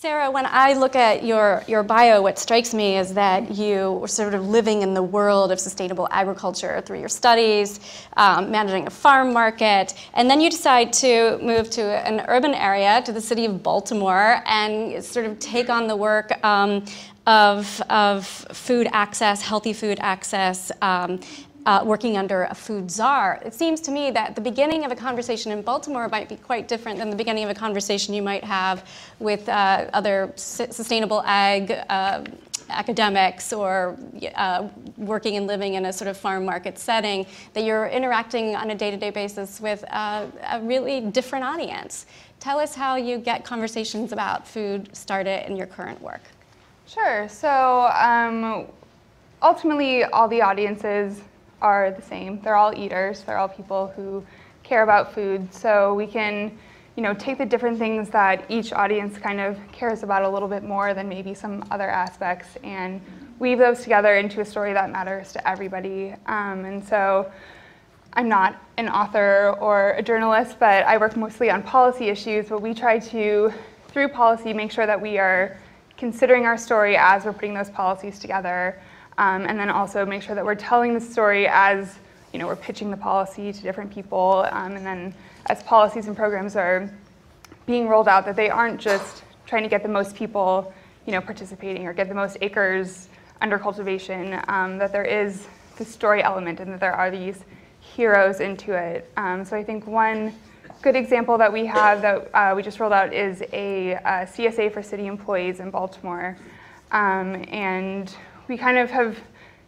Sarah, when I look at your bio, what strikes me is that you were sort of living in the world of sustainable agriculture through your studies, managing a farm market, and then you decide to move to an urban area, to the city of Baltimore, and sort of take on the work of food access, healthy food access, working under a food czar. It seems to me that the beginning of a conversation in Baltimore might be quite different than the beginning of a conversation you might have with other sustainable ag academics or working and living in a sort of farm market setting, that you're interacting on a day-to-day basis with a really different audience. Tell us how you get conversations about food started in your current work. Sure. So ultimately, all the audiences are the same. They're all eaters. They're all people who care about food. So we can, take the different things that each audience kind of cares about a little bit more than maybe some other aspects, and weave those together into a story that matters to everybody. And so I'm not an author or a journalist, but I work mostly on policy issues. But we try to, through policy, make sure that we are considering our story as we're putting those policies together. And then also make sure that we're telling the story as, we're pitching the policy to different people. And then as policies and programs are being rolled out, that they aren't just trying to get the most people, participating or get the most acres under cultivation, that there is the story element and that there are these heroes into it. So I think one good example that we have that we just rolled out is a CSA for city employees in Baltimore. And we kind of have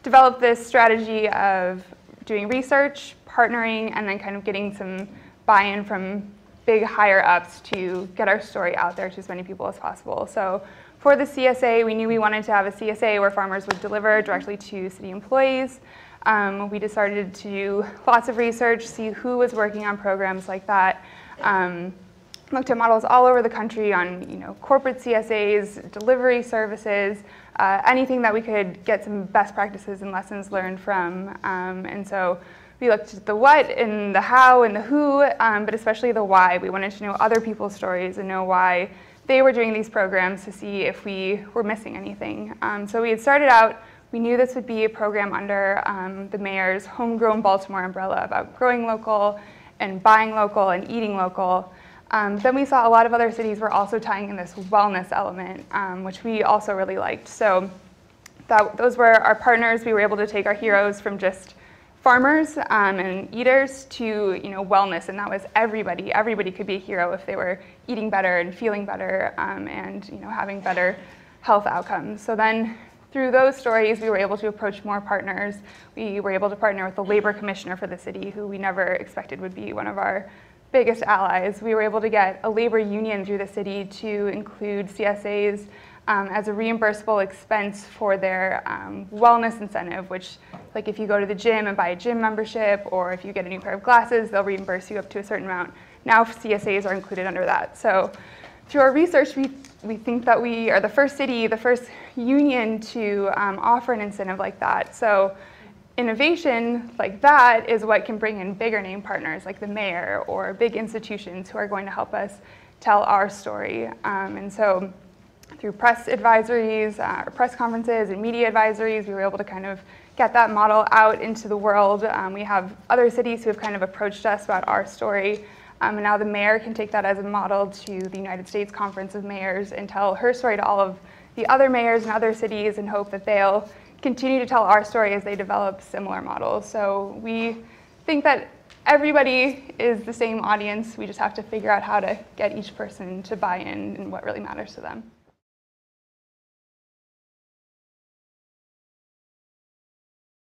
developed this strategy of doing research, partnering, and then kind of getting some buy-in from big higher ups to get our story out there to as many people as possible. So for the CSA, we knew we wanted to have a CSA where farmers would deliver directly to city employees. We decided to do lots of research, see who was working on programs like that. Looked at models all over the country on corporate CSAs, delivery services, anything that we could get some best practices and lessons learned from. And so we looked at the what and the how and the who, but especially the why. We wanted to know other people's stories and know why they were doing these programs to see if we were missing anything. So we had started out, we knew this would be a program under the mayor's Homegrown Baltimore umbrella about growing local and buying local and eating local. Then we saw a lot of other cities were also tying in this wellness element, which we also really liked. So those were our partners. We were able to take our heroes from just farmers and eaters to wellness, and that was everybody. Everybody could be a hero if they were eating better and feeling better and having better health outcomes. So then through those stories, we were able to approach more partners. We were able to partner with the labor commissioner for the city, who we never expected would be one of our biggest allies. We were able to get a labor union through the city to include CSAs as a reimbursable expense for their wellness incentive, which, like if you go to the gym and buy a gym membership, or if you get a new pair of glasses, they'll reimburse you up to a certain amount. Now CSAs are included under that. So through our research, we think that we are the first city, the first union to offer an incentive like that. So innovation like that is what can bring in bigger name partners like the mayor or big institutions who are going to help us tell our story. And so through press advisories, or press conferences and media advisories, we were able to kind of get that model out into the world. We have other cities who have kind of approached us about our story. And now the mayor can take that as a model to the United States Conference of Mayors and tell her story to all of the other mayors and other cities, and hope that they'll continue to tell our story as they develop similar models. So we think that everybody is the same audience. We just have to figure out how to get each person to buy in and what really matters to them.